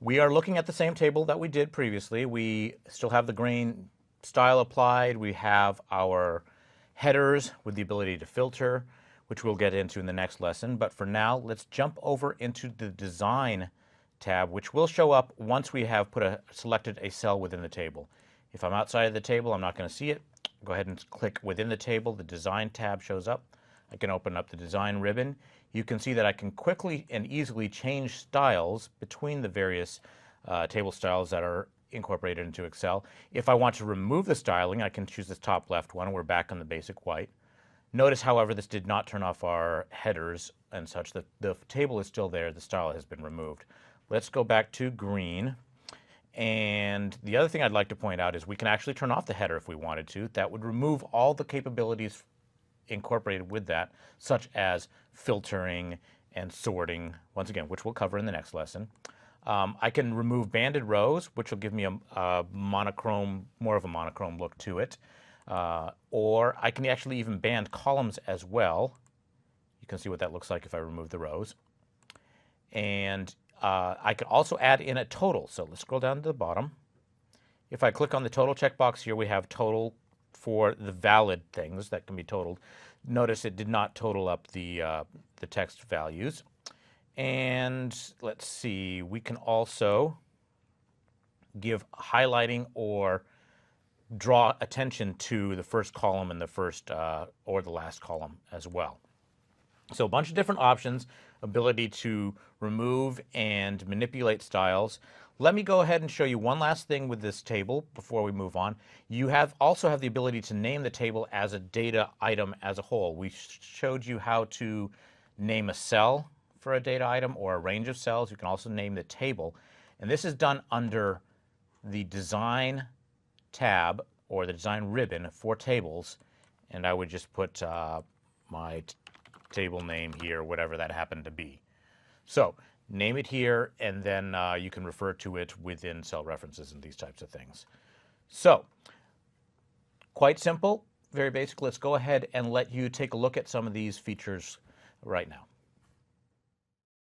We are looking at the same table that we did previously. We still have the grain style applied. We have our headers with the ability to filter, which we'll get into in the next lesson. But for now, let's jump over into the Design tab, which will show up once we have selected a cell within the table. If I'm outside of the table, I'm not going to see it. Go ahead and click within the table. The Design tab shows up. I can open up the Design ribbon. You can see that I can quickly and easily change styles between the various table styles that are incorporated into Excel. If I want to remove the styling, I can choose this top left one. We're back on the basic white. Notice, however, this did not turn off our headers and such. The table is still there. The style has been removed. Let's go back to green. And the other thing I'd like to point out is we can actually turn off the header if we wanted to. That would remove all the capabilities incorporated with that, such as filtering and sorting, once again, which we'll cover in the next lesson. I can remove banded rows, which will give me a monochrome, more of a monochrome look to it. Or I can actually even band columns as well. You can see what that looks like if I remove the rows. And I could also add in a total. So let's scroll down to the bottom. If I click on the total checkbox here, we have total for the valid things that can be totaled. Notice it did not total up the text values. And let's see, we can also give highlighting or draw attention to the first column and the first or the last column as well. So a bunch of different options, ability to remove and manipulate styles. Let me go ahead and show you one last thing with this table before we move on. You also have the ability to name the table as a data item as a whole. We showed you how to name a cell for a data item or a range of cells. You can also name the table. And this is done under the Design tab or the Design ribbon for tables. And I would just put my table name here, whatever that happened to be. So name it here, and then you can refer to it within cell references and these types of things. So quite simple, very basic. Let's go ahead and let you take a look at some of these features right now.